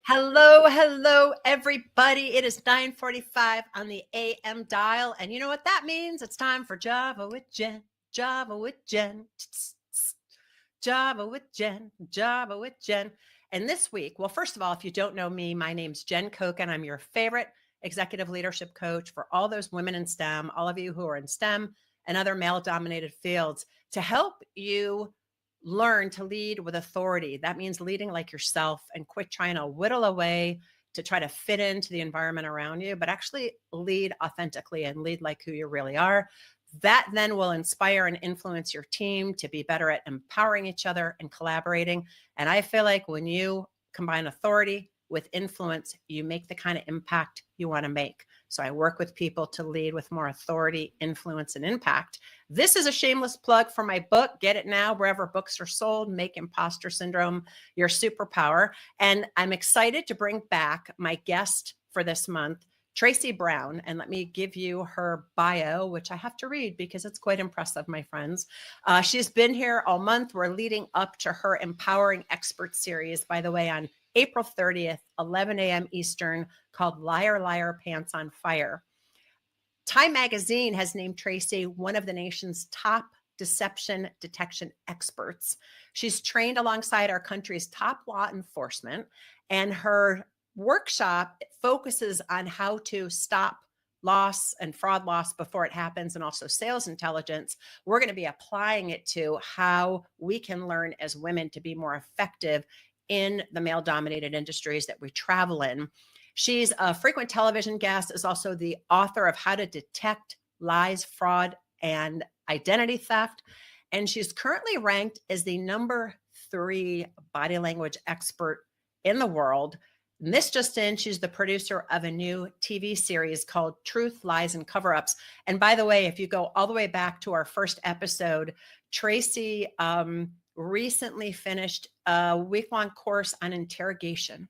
Hello, hello, everybody. It is 9:45 on the AM dial. And you know what that means? It's time for Java with Jen, Java with Jen, Java with Jen, Java with Jen. And this week, well, first of all, if you don't know me, my name's Jen Koch, and I'm your favorite executive leadership coach for all those women in STEM, all of you who are in STEM and other male dominated fields to help you learn to lead with authority. That means leading like yourself and quit trying to whittle away to try to fit into the environment around you, but actually lead authentically and lead like who you really are. That then will inspire and influence your team to be better at empowering each other and collaborating. And I feel like when you combine authority with influence, you make the kind of impact you want to make. So I work with people to lead with more authority, influence, and impact. This is a shameless plug for my book. Get it now wherever books are sold. Make Imposter Syndrome your superpower. And I'm excited to bring back my guest for this month, Traci Brown. And let me give you her bio, which I have to read because it's quite impressive, my friends. She's been here all month. We're leading up to her Empowering Expert series, by the way, on April 30th, 11 a.m. Eastern, called Liar, Liar, Pants on Fire. Time Magazine has named Traci one of the nation's top deception detection experts. She's trained alongside our country's top law enforcement, and her workshop focuses on how to stop loss and fraud loss before it happens, and also sales intelligence. We're going to be applying it to how we can learn as women to be more effective in the male dominated industries that we travel in. She's a frequent television guest, is also the author of How to Detect Lies, Fraud, and Identity Theft. And she's currently ranked as the number 3 body language expert in the world. And this just in, she's the producer of a new TV series called Truth, Lies, and Cover-Ups. And by the way, if you go all the way back to our first episode, Traci recently finished a week-long course on interrogation.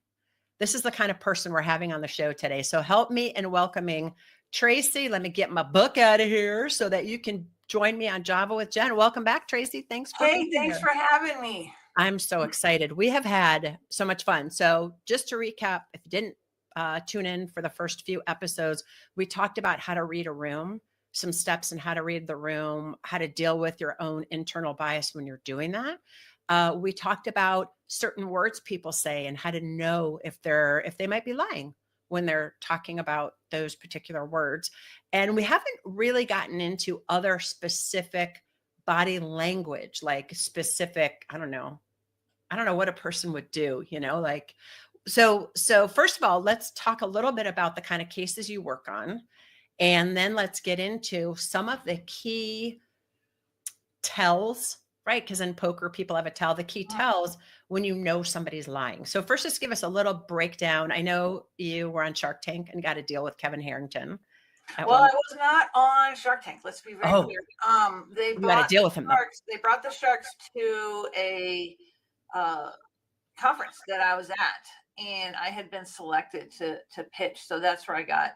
This is the kind of person we're having on the show today. So help me in welcoming Traci. Let me get my book out of here so that you can join me on Java with Jen. Welcome back, Traci. Thanks for being here. Thanks for having me. I'm so excited. We have had so much fun. So just to recap, if you didn't tune in for the first few episodes, we talked about how to read a room, some steps in how to read the room, how to deal with your own internal bias when you're doing that. We talked about certain words people say and how to know if they might be lying when they're talking about those particular words. And we haven't really gotten into other specific body language, like specific, I don't know what a person would do, like, so first of all, let's talk a little bit about the kind of cases you work on. And then let's get into some of the key tells, right? Because in poker, people have a tell, the key tells when you know somebody's lying. So first, just give us a little breakdown. I know you were on Shark Tank and got to deal with Kevin Harrington. Well, I was not on Shark Tank. Let's be very clear. They brought to deal with him. They brought the sharks to a conference that I was at, and I had been selected to pitch. So that's where I got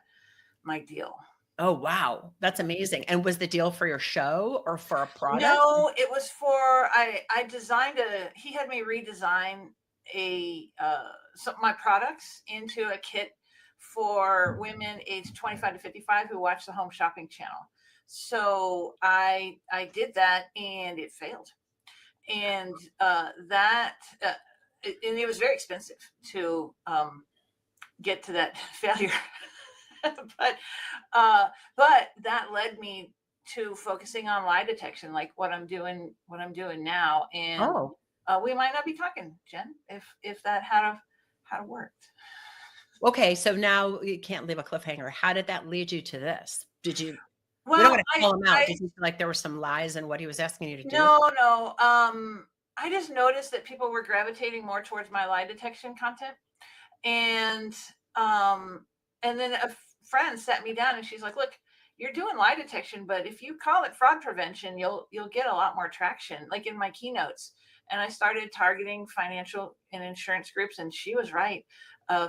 my deal. Oh, wow. That's amazing. And was the deal for your show or for a product? No, it was for, I designed he had me redesign my products into a kit for women aged 25 to 55 who watch the Home Shopping Channel. So I did that and it failed. And and it was very expensive to get to that failure. but that led me to focusing on lie detection, like what I'm doing now. And we might not be talking, Jen, if that had worked. Okay, so now you can't leave a cliffhanger. How did that lead you to this? Did you? Well, we don't want to call him out. Did you feel like there were some lies in what he was asking you to do? No. I just noticed that people were gravitating more towards my lie detection content, and then a friend sat me down and she's like, "Look, you're doing lie detection, but if you call it fraud prevention, you'll get a lot more traction." Like in my keynotes, and I started targeting financial and insurance groups, and she was right.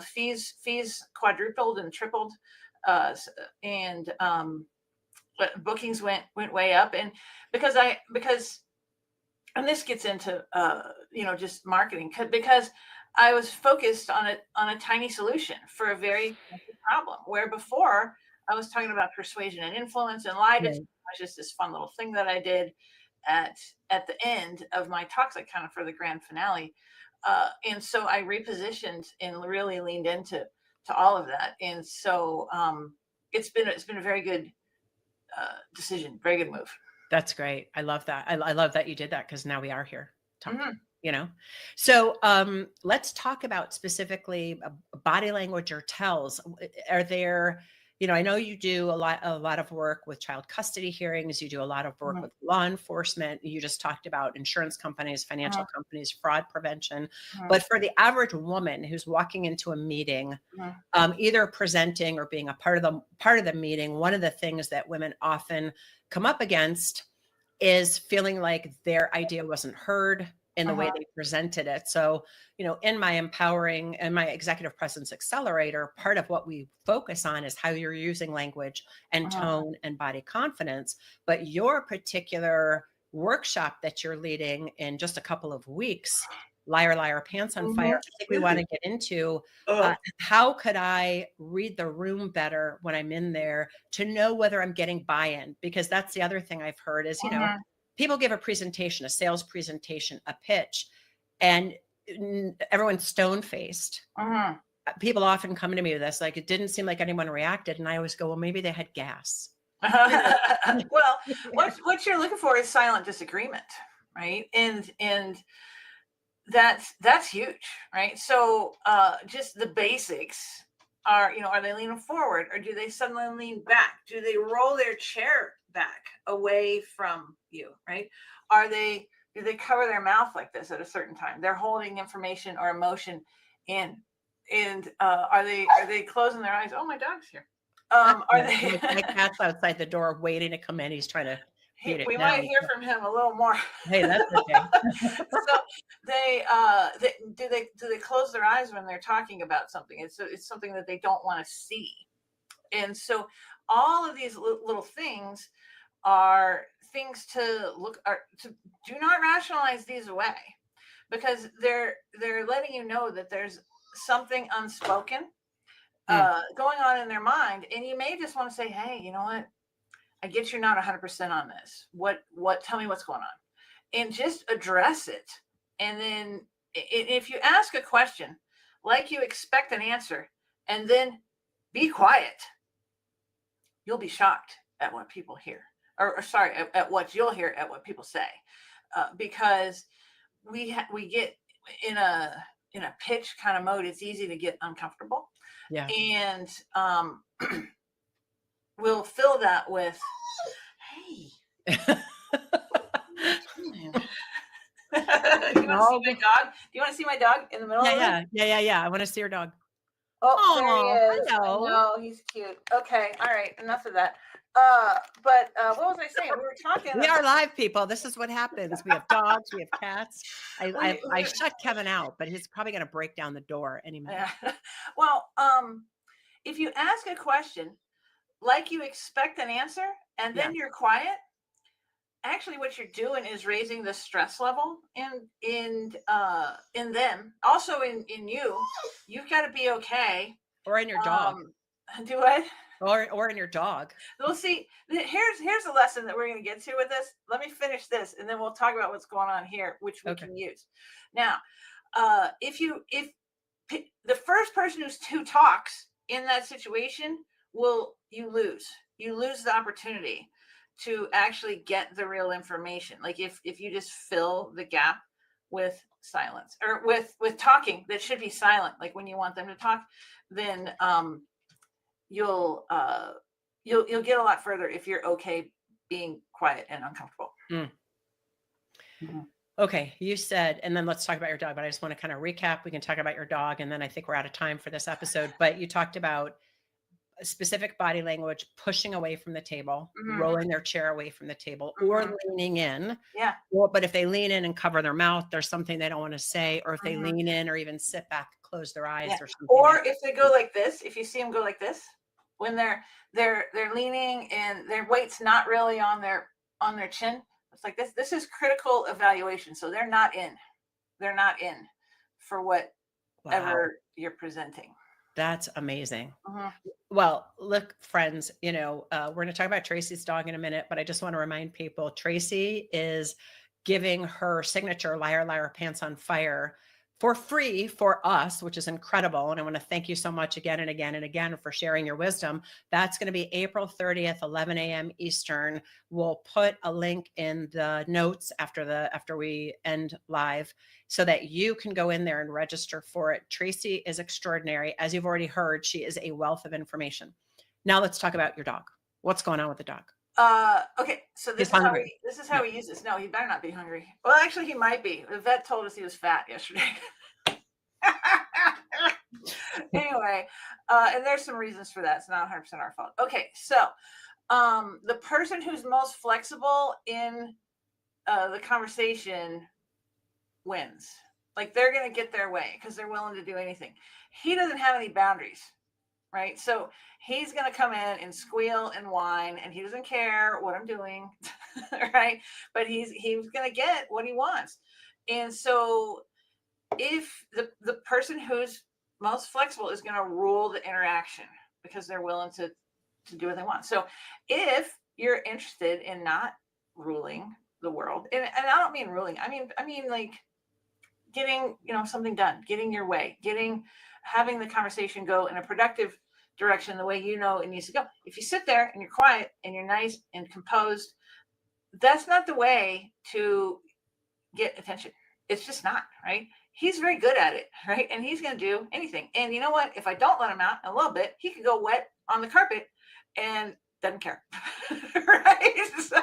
Fees quadrupled and tripled, and bookings went way up. And because and this gets into just marketing, because I was focused on a tiny solution for a very expensive problem, where before I was talking about persuasion and influence, and lie detection Right. was just this fun little thing that I did at at the end of my talks, like kind of for the grand finale. And so I repositioned and really leaned into all of that. And so it's been a very good decision, very good move. That's great. I love that. I love that you did that because now we are here talking, Mhm. you know? So let's talk about specifically body language or tells. Are there, I know you do a lot of work with child custody hearings. You do a lot of work Mhm. with law enforcement. You just talked about insurance companies, financial Mhm. companies, fraud prevention. Mhm. But for the average woman who's walking into a meeting, Mhm. either presenting or being a part of the meeting, one of the things that women often come up against is feeling like their idea wasn't heard in the way Uh-huh. they presented it. So, in my empowering and my executive presence accelerator, part of what we focus on is how you're using language and Uh-huh. tone and body confidence. But your particular workshop that you're leading in just a couple of weeks, Liar, Liar, Pants on Fire, Mhm. I think we want to get into how could I read the room better when I'm in there to know whether I'm getting buy-in? Because that's the other thing I've heard is, Mhm. people give a presentation, a sales presentation, a pitch, and everyone's stone-faced. Mhm. People often come to me with this, like, it didn't seem like anyone reacted. And I always go, well, maybe they had gas. Well, what you're looking for is silent disagreement, right? And that's huge, right? So just the basics are, are they leaning forward, or do they suddenly lean back? Do they roll their chair back away from you, right? Are they Do they cover their mouth like this at a certain time? They're holding information or emotion in. And are they closing their eyes? Oh, my dog's here. Are they My cat's outside the door waiting to come in. He's trying to beat it we might down. hear from him a little more. Hey, that's okay. So do they close their eyes when they're talking about something? It's something that they don't want to see. And so all of these little things are things to look are to do not rationalize these away, because they're letting you know that there's something unspoken Mm, going on in their mind, and you may just want to say, hey, you know what, I get you're not 100% on this. What tell me what's going on, and just address it. And then if you ask a question like you expect an answer, and then be quiet, you'll be shocked at what people hear, or sorry, at what you'll hear at what people say, because we get in a pitch kind of mode. It's easy to get uncomfortable, yeah. and we'll fill that with, hey. You want to see Oh, my dog? Do you want to see my dog in the middle yeah, of this? yeah, yeah, yeah, yeah. I want to see your dog. Oh, there he Oh, is. I hello. know, he's cute. Okay, all right, enough of that. But what was I saying? We were talking We are about live, people. This is what happens. We have dogs, we have cats. I I, we I shut Kevin out, but he's probably going to break down the door any minute. yeah. Well, if you ask a question like you expect an answer, and Yeah. then you're quiet, actually what you're doing is raising the stress level in them, also in you. You've got to be okay. Or in your dog. um do what? Or in your dog. Well, see, here's a lesson that we're going to get to with this. Let me finish this, and then we'll talk about what's going on here, which we Okay. can use. Now, if the first person who talks in that situation, you lose the opportunity to actually get the real information. Like if you just fill the gap with silence, or with talking that should be silent, like when you want them to talk, then you'll uh you'll get a lot further if you're okay being quiet and uncomfortable. Mm. Mhm. Okay. You said, and then let's talk about your dog, but I just want to kind of recap. We can talk about your dog, and then I think we're out of time for this episode. But you talked about specific body language, pushing away from the table, Mhm. rolling their chair away from the table, or Mhm. leaning in. Yeah. Well, but if they lean in and cover their mouth, there's something they don't want to say. Or if they Mhm. lean in or even sit back, close their eyes, Yeah. there's something they Or don't if they go see. like this, if you see them go like this, when they're leaning and their weight's not really on their chin, it's like this is critical evaluation. So they're not in for what ever you're presenting. That's amazing. Mhm. Well, look, friends, we're going to talk about Tracy's dog in a minute, but I just want to remind people Tracy is giving her signature Liar, Liar, Pants on Fire for free for us, which is incredible. And I want to thank you so much again and again and again for sharing your wisdom. That's going to be April 30th, 11 a.m. Eastern. We'll put a link in the notes after we end live so that you can go in there and register for it. Tracy is extraordinary. As you've already heard, she is a wealth of information. Now let's talk about your dog. What's going on with the dog? Okay, so He's hungry. This is how we use this. No, he better not be hungry. Well, actually, he might be. The vet told us he was fat yesterday. Anyway, and there's some reasons for that. It's not 100% our fault. Okay, so the person who's most flexible in the conversation wins. Like they're going to get their way because they're willing to do anything. He doesn't have any boundaries. Right. So he's going to come in and squeal and whine and he doesn't care what I'm doing. Right. But he's going to get what he wants. And so if the person who's most flexible is going to rule the interaction because they're willing to do what they want. So if you're interested in not ruling the world, and I don't mean ruling, I mean like getting, something done, getting your way, having the conversation go in a productive direction the way it needs to go. If you sit there and you're quiet and you're nice and composed, that's not the way to get attention. It's just not, right? He's very good at it, right? And he's going to do anything. And you know what? If I don't let him out a little bit, he could go wet on the carpet and doesn't care. Right? So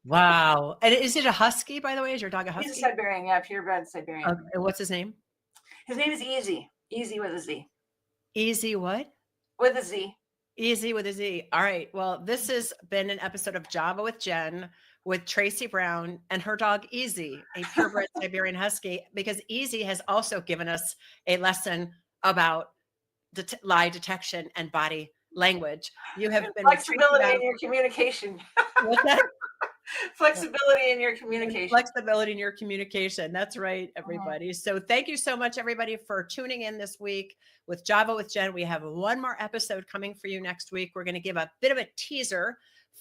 Wow. And is it a husky, by the way? Is your dog a husky? He's a Siberian, yeah, purebred Siberian. Okay. And what's his name? His name is Easy. Easy with a Z. Easy what? With a Z. Easy with a Z. All right. Well, this has been an episode of Java with Jen with Traci Brown and her dog Easy, a purebred Siberian Husky, because Easy has also given us a lesson about lie detection and body language. You have been flexibility in your communication. What's that? Flexibility in your communication. Flexibility in your communication. That's right, everybody. So thank you so much, everybody, for tuning in this week with Java with Jen. We have one more episode coming for you next week. We're going to give a bit of a teaser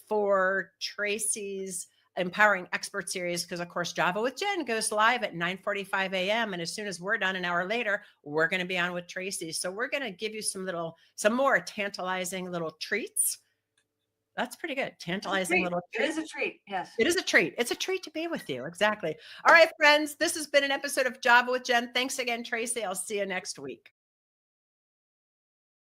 for Tracy's Empowering Expert series because, of course, Java with Jen goes live at 9:45 a.m. And as soon as we're done an hour later, we're going to be on with Tracy. So we're going to give you some more tantalizing little treats. That's pretty good. Tantalizing little treat. It is a treat. Yes. It is a treat. It's a treat to be with you. Exactly. All right, friends. This has been an episode of Java with Jen. Thanks again, Tracy. I'll see you next week.